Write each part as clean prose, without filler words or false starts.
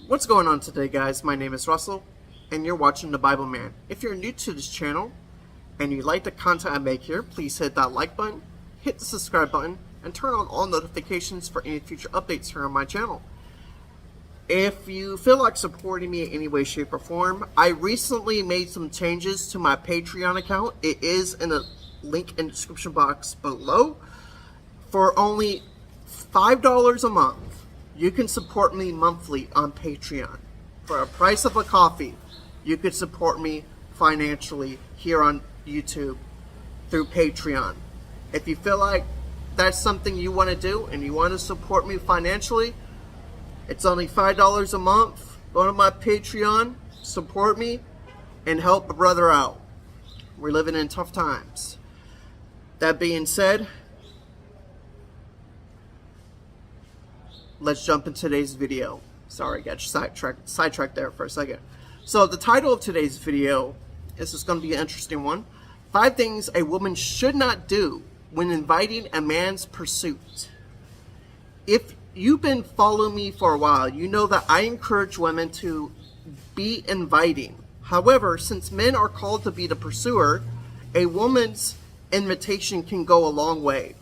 What's going on today, guys? My name is Russell, and you're watching The Bible Man. If you're new to this channel, and you like the content I make here, please hit that like button, hit the subscribe button, and turn on all notifications for any future updates here on my channel. If you feel like supporting me in any way, shape, or form, I recently made some changes to my Patreon account. It is in the link in the description box below. For only $5 a month, you can support me monthly on Patreon. For a price of a coffee, you could support me financially here on YouTube through Patreon. If you feel like that's something you want to do and you want to support me financially, it's only $5 a month. Go to my Patreon, support me, and help a brother out. We're living in tough times. That being said, let's jump into today's video. Sorry, I got sidetracked there for a second. So the title of today's video, this is going to be an interesting one. 5 things a woman should not do when inviting a man's pursuit. If you've been following me for a while, you know that I encourage women to be inviting. However, since men are called to be the pursuer, a woman's invitation can go a long way.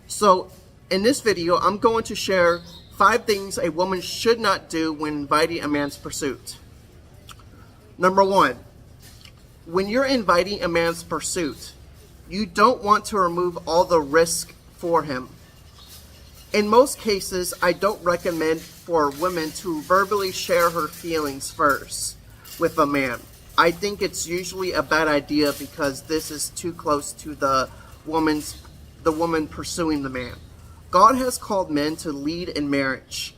So in this video, I'm going to share 5 things a woman should not do when inviting a man's pursuit. Number 1, when you're inviting a man's pursuit, you don't want to remove all the risk for him. In most cases, I don't recommend for women to verbally share her feelings first with a man. I think it's usually a bad idea because this is too close to the woman pursuing the man. God has called men to lead in marriage,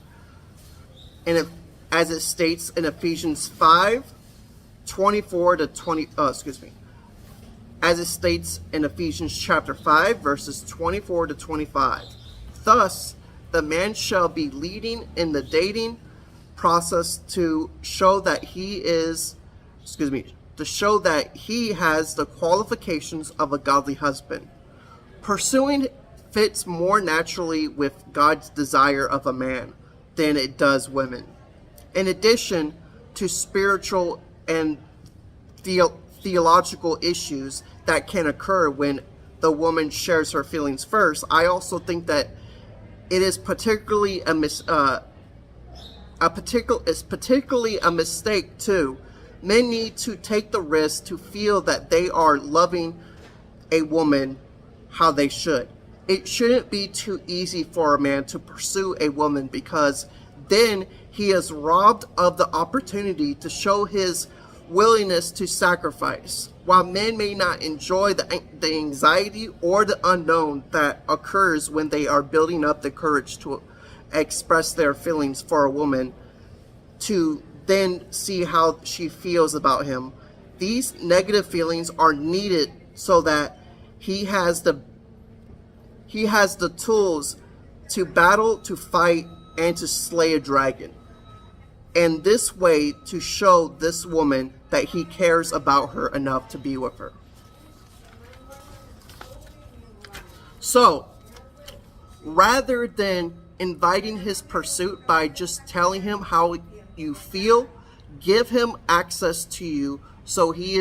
and as it states in Ephesians 5:24 to 20. As it states in Ephesians chapter 5, verses 24 to 25. Thus, the man shall be leading in the dating process to show that he has the qualifications of a godly husband. Pursuing fits more naturally with God's desire of a man than it does women. In addition to spiritual and theological issues that can occur when the woman shares her feelings first, I also think that it is particularly a mistake too. Men need to take the risk to feel that they are loving a woman how they should. It shouldn't be too easy for a man to pursue a woman because then he is robbed of the opportunity to show his willingness to sacrifice. While men may not enjoy the anxiety or the unknown that occurs when they are building up the courage to express their feelings for a woman, to then see how she feels about him, these negative feelings are needed so that he has the tools to battle, to fight, and to slay a dragon. And this way to show this woman that he cares about her enough to be with her. So, rather than inviting his pursuit by just telling him how you feel, give him access to you so he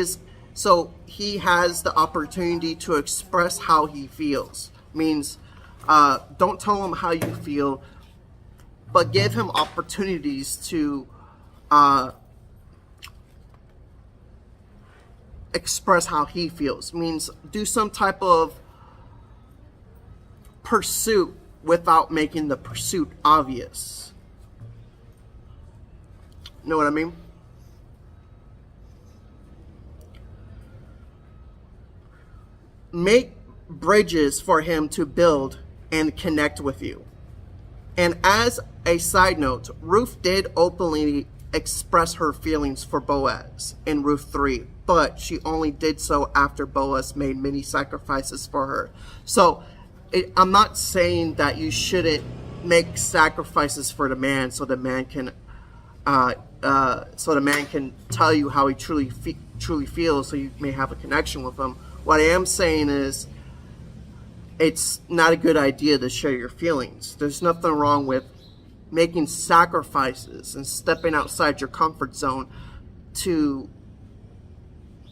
has the opportunity to express how he feels. Means don't tell him how you feel, but give him opportunities to express how he feels. Means do some type of pursuit without making the pursuit obvious. Know what I mean? Make bridges for him to build and connect with you. And as a side note, Ruth did openly express her feelings for Boaz in Ruth 3, but she only did so after Boaz made many sacrifices for her. So I'm not saying that you shouldn't make sacrifices for the man so the man can tell you how he truly feels, so you may have a connection with him. What I am saying is it's not a good idea to share your feelings. There's nothing wrong with making sacrifices and stepping outside your comfort zone to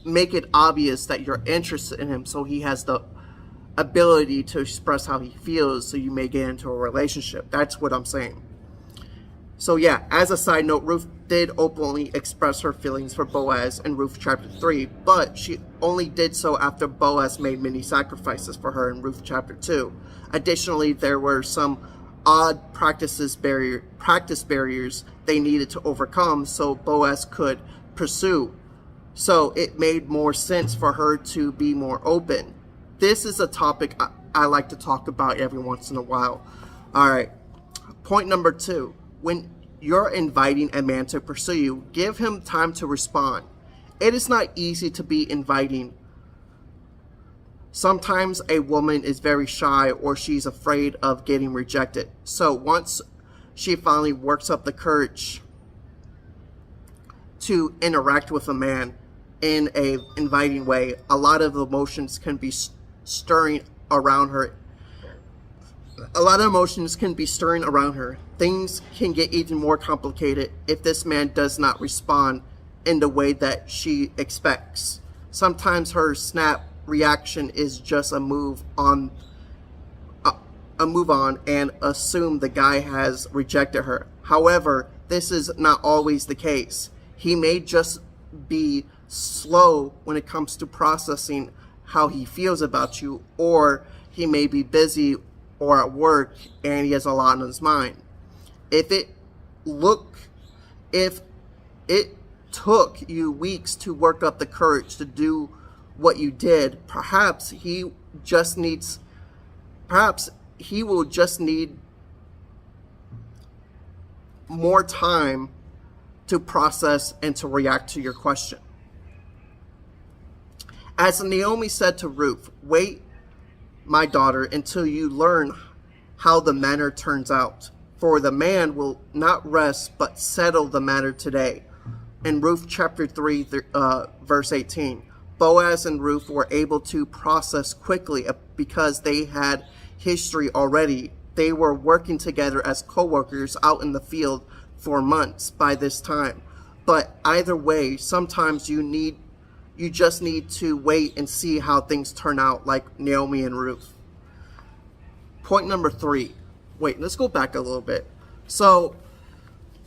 make it obvious that you're interested in him, so he has the ability to express how he feels, so you may get into a relationship. That's what I'm saying. So yeah, as a side note, Ruth did openly express her feelings for Boaz in Ruth chapter 3, but she only did so after Boaz made many sacrifices for her in Ruth chapter 2. Additionally, there were some odd practice barriers they needed to overcome so Boaz could pursue. So it made more sense for her to be more open. This is a topic I like to talk about every once in a while. All right. Point number 2. When you're inviting a man to pursue you, give him time to respond. It is not easy to be inviting. Sometimes a woman is very shy or she's afraid of getting rejected. So once she finally works up the courage to interact with a man in an inviting way, a lot of emotions can be stirring around her. Things can get even more complicated if this man does not respond in the way that she expects. Sometimes her snap reaction is just a move on and assume the guy has rejected her. However, this is not always the case. He may just be slow when it comes to processing how he feels about you, or he may be busy or at work and he has a lot on his mind. If it took you weeks to work up the courage to do what you did, perhaps he will just need more time to process and to react to your question. As Naomi said to Ruth, "Wait, my daughter, until you learn how the matter turns out. For the man will not rest, but settle the matter today." In Ruth chapter 3, verse 18. Boaz and Ruth were able to process quickly because they had history already. They were working together as co-workers out in the field for months by this time. But either way, sometimes you just need to wait and see how things turn out, like Naomi and Ruth. Point number 3. Wait, let's go back a little bit. So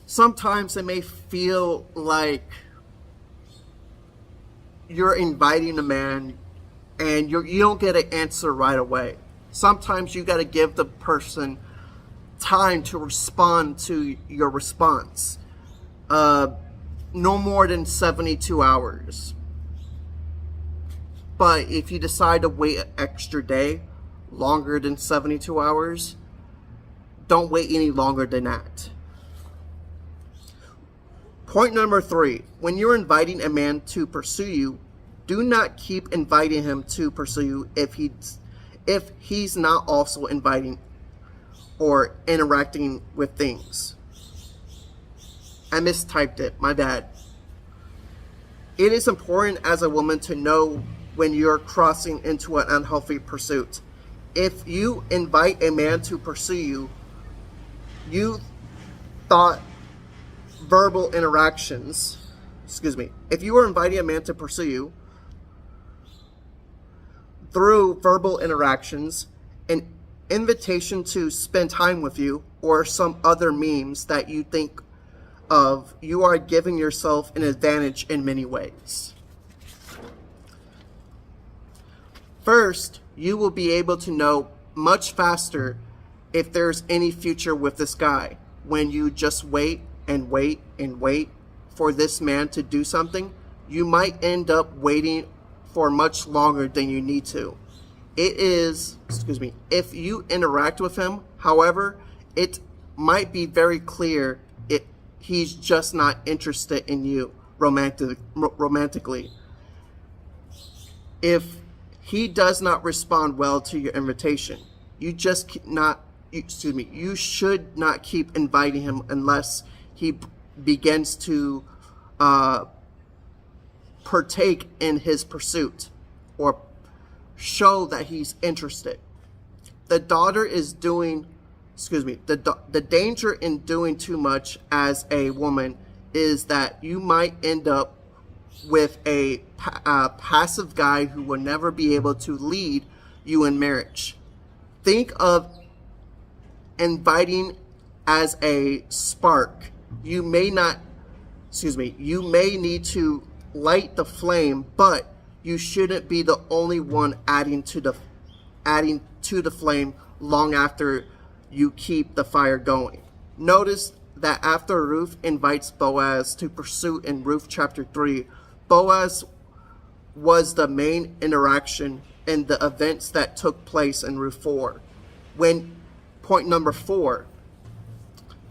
sometimes it may feel like you're inviting a man and you don't get an answer right away. Sometimes you got to give the person time to respond to your response. No more than 72 hours. But if you decide to wait an extra day, longer than 72 hours, don't wait any longer than that. Point number 3. When you're inviting a man to pursue you, do not keep inviting him to pursue you if he's not also inviting or interacting with things. I mistyped it, my bad. It is important as a woman to know when you're crossing into an unhealthy pursuit. If you invite a man to pursue you, if you are inviting a man to pursue you through verbal interactions, an invitation to spend time with you, or some other means that you think of, you are giving yourself an advantage in many ways. First, you will be able to know much faster if there's any future with this guy. When you just wait and wait and wait for this man to do something, you might end up waiting for much longer than you need to. If you interact with him, however, it might be very clear he's just not interested in you romantically. If he does not respond well to your invitation, you should not keep inviting him unless he begins to partake in his pursuit or show that he's interested. The daughter is doing the danger in doing too much as a woman is that you might end up with a passive guy who will never be able to lead you in marriage. Think of inviting as a spark. You may need to light the flame, but you shouldn't be the only one adding to the flame long after you keep the fire going. Notice that after Ruth invites Boaz to pursue in Ruth chapter 3, Boaz was the main interaction in the events that took place in Ruth 4. Point number 4,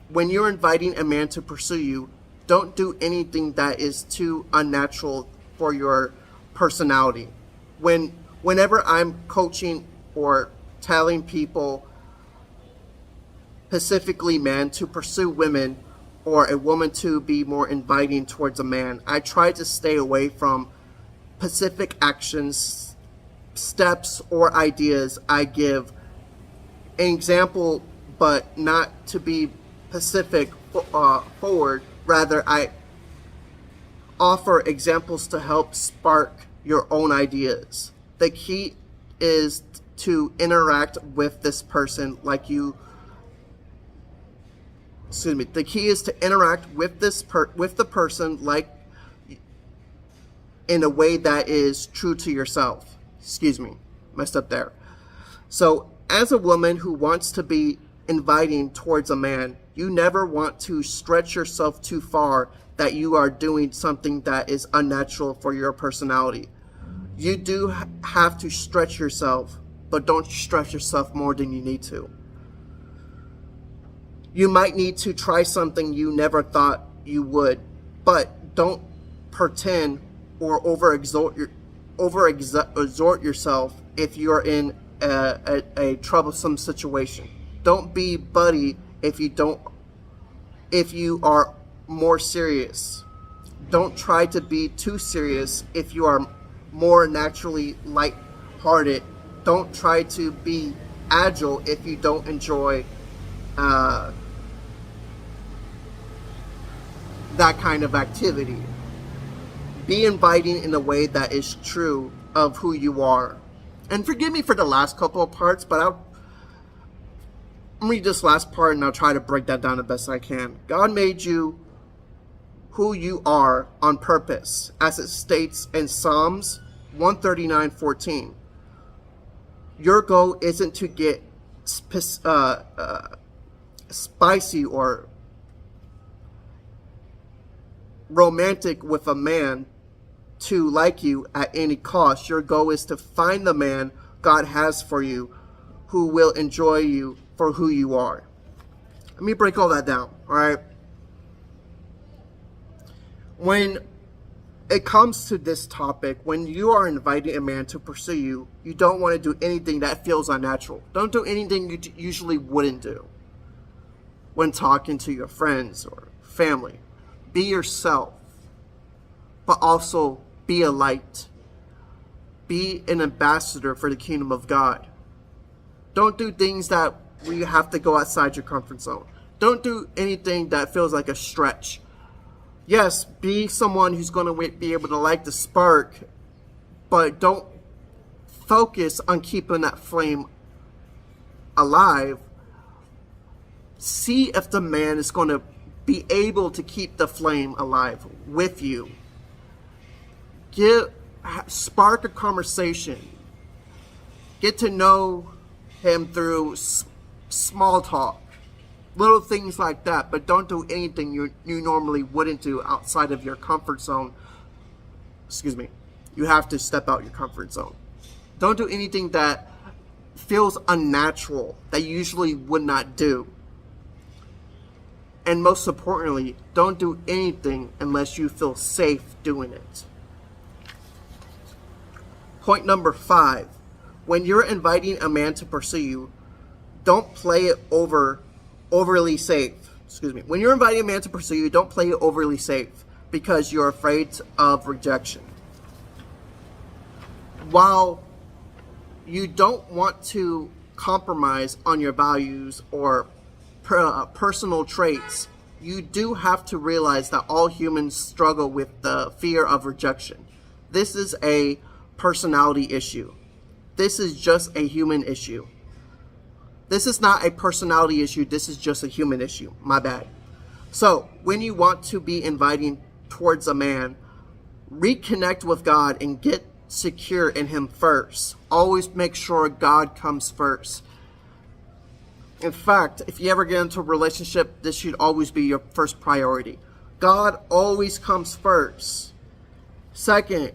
when you're inviting a man to pursue you, don't do anything that is too unnatural for your personality. Whenever I'm coaching or telling people, specifically men, to pursue women or a woman to be more inviting towards a man, I try to stay away from specific actions, steps, or ideas. I give an example, but not to be specific forward. Rather, I offer examples to help spark your own ideas. The key is to interact with this person like you. The key is to interact with with the person like in a way that is true to yourself. Messed up there. So, as a woman who wants to be inviting towards a man, you never want to stretch yourself too far that you are doing something that is unnatural for your personality. You do have to stretch yourself, but don't stretch yourself more than you need to. You might need to try something you never thought you would, but don't pretend or overexert yourself if you're in a troublesome situation. Don't be buddy if you are more serious. Don't try to be too serious if you are more naturally light-hearted. Don't try to be agile if you don't enjoy that kind of activity. Be inviting in a way that is true of who you are. And forgive me for the last couple of parts, but I'll read this last part and I'll try to break that down the best I can. God made you who you are on purpose, as it states in Psalms 139:14. Your goal isn't to get spicy or romantic with a man to like you at any cost. Your goal is to find the man God has for you who will enjoy you for who you are. Let me break all that down, all right? When it comes to this topic, when you are inviting a man to pursue you, you don't want to do anything that feels unnatural. Don't do anything you usually wouldn't do when talking to your friends or family. Be yourself, but also be a light. Be an ambassador for the kingdom of God. Don't do things that where you have to go outside your comfort zone. Don't do anything that feels like a stretch. Yes, be someone who's going to be able to light the spark, but don't focus on keeping that flame alive. See if the man is going to be able to keep the flame alive with you. Spark a conversation. Get to know him through small talk, little things like that, but don't do anything you normally wouldn't do outside of your comfort zone. You have to step out your comfort zone. Don't do anything that feels unnatural that you usually would not do. And most importantly, don't do anything unless you feel safe doing it. Point number 5. When you're inviting a man to pursue you, don't play it overly safe. When you're inviting a man to pursue you, don't play it overly safe because you're afraid of rejection. While you don't want to compromise on your values or personal traits, you do have to realize that all humans struggle with the fear of rejection. This is a personality issue. This is just a human issue. This is not a personality issue. This is just a human issue. My bad. So when you want to be inviting towards a man, reconnect with God and get secure in him first. Always make sure God comes first. In fact, if you ever get into a relationship, this should always be your first priority. God always comes first. Second,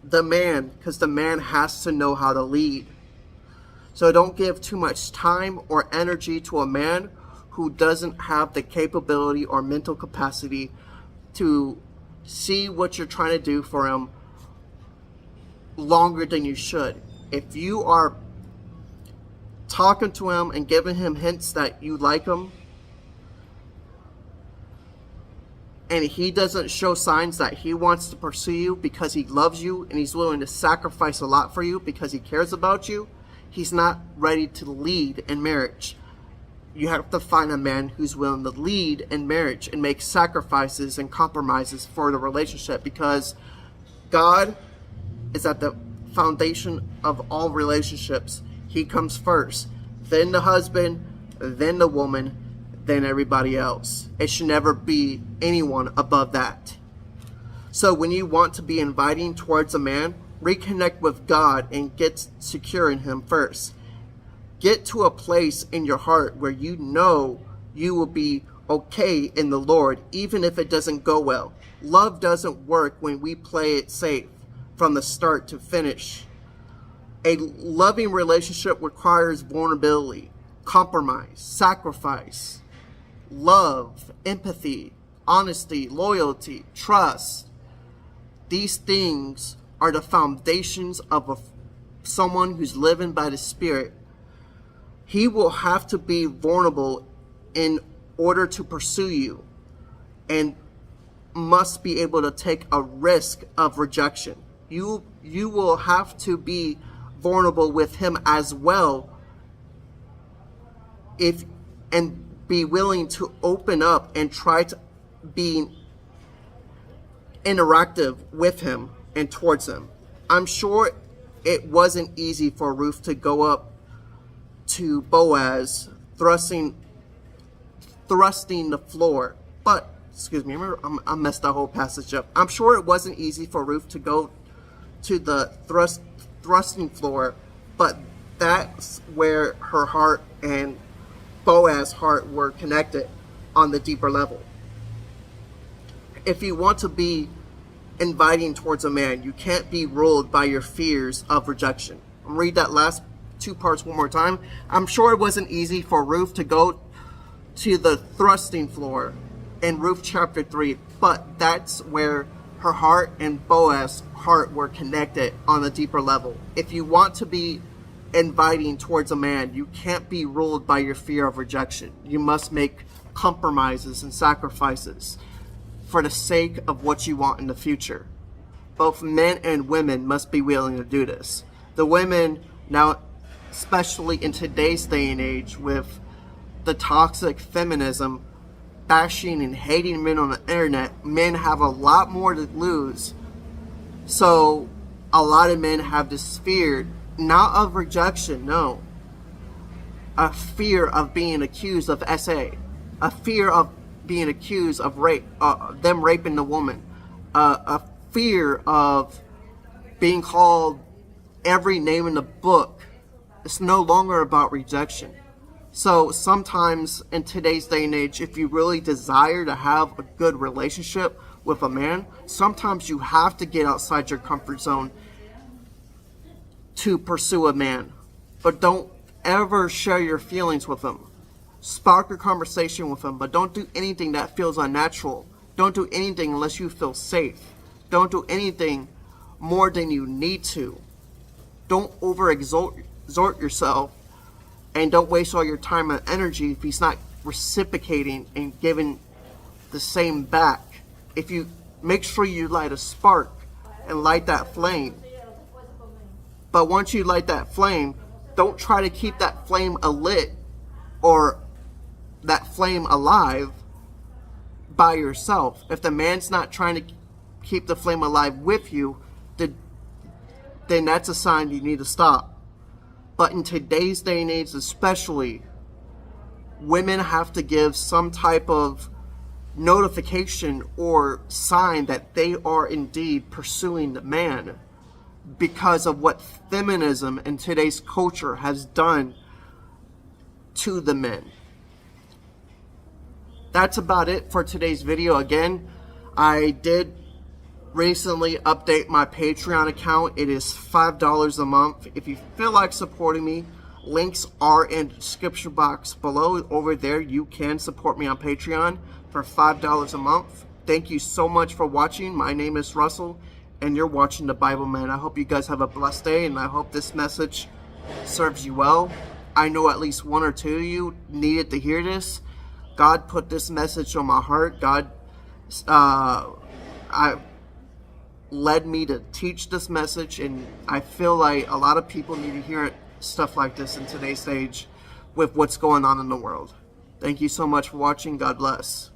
the man, because the man has to know how to lead. So don't give too much time or energy to a man who doesn't have the capability or mental capacity to see what you're trying to do for him longer than you should. If you are talking to him and giving him hints that you like him, and he doesn't show signs that he wants to pursue you because he loves you and he's willing to sacrifice a lot for you because he cares about you, he's not ready to lead in marriage. You have to find a man who's willing to lead in marriage and make sacrifices and compromises for the relationship, because God is at the foundation of all relationships. He comes first, then the husband, then the woman, then everybody else. It should never be anyone above that. So when you want to be inviting towards a man, reconnect with God and get secure in him first. Get to a place in your heart where you know you will be okay in the Lord, even if it doesn't go well. Love doesn't work when we play it safe from the start to finish. A loving relationship requires vulnerability, compromise, sacrifice, love, empathy, honesty, loyalty, trust. These things are the foundations of someone who's living by the Spirit. He will have to be vulnerable in order to pursue you, and must be able to take a risk of rejection. You will have to be vulnerable with him as well, and be willing to open up and try to be interactive with him and towards him. I'm sure it wasn't easy for Ruth to go up to Boaz, thrusting the floor. But, excuse me, I messed that whole passage up. I'm sure it wasn't easy for Ruth to go to the thrusting floor, but that's where her heart and Boaz's heart were connected on the deeper level. If you want to be inviting towards a man, you can't be ruled by your fears of rejection. I'll read that last two parts one more time. I'm sure it wasn't easy for Ruth to go to the thrusting floor in Ruth chapter 3, but that's where her heart and Boaz's heart were connected on a deeper level. If you want to be inviting towards a man, you can't be ruled by your fear of rejection. You must make compromises and sacrifices for the sake of what you want in the future. Both men and women must be willing to do this. The women now, especially in today's day and age with the toxic feminism, bashing and hating men on the internet, men have a lot more to lose. So a lot of men have this fear, not of rejection, no. A fear of being accused of SA. A fear of being accused of rape, them raping the woman. A fear of being called every name in the book. It's no longer about rejection. So sometimes in today's day and age, if you really desire to have a good relationship with a man, sometimes you have to get outside your comfort zone to pursue a man. But don't ever share your feelings with him. Spark a conversation with him, but don't do anything that feels unnatural. Don't do anything unless you feel safe. Don't do anything more than you need to. Don't overexert yourself, and don't waste all your time and energy if he's not reciprocating and giving the same back. If you make sure you light a spark and light that flame. But once you light that flame, Don't try to keep that flame alit or that flame alive by yourself. If the man's not trying to keep the flame alive with you, then that's a sign you need to stop. But in today's day and age especially, women have to give some type of notification or sign that they are indeed pursuing the man, because of what feminism in today's culture has done to the men. That's about it for today's video. Again, I did recently update my Patreon account. It is $5 a month. If you feel like supporting me, links are in the description box below. Over there, you can support me on Patreon for $5 a month. Thank you so much for watching. My name is Russell, and you're watching The Bible Man. I hope you guys have a blessed day, and I hope this message serves you well. I know at least one or two of you needed to hear this. God put this message on my heart. God led me to teach this message, and I feel like a lot of people need to hear stuff like this in today's age with what's going on in the world. Thank you so much for watching. God bless.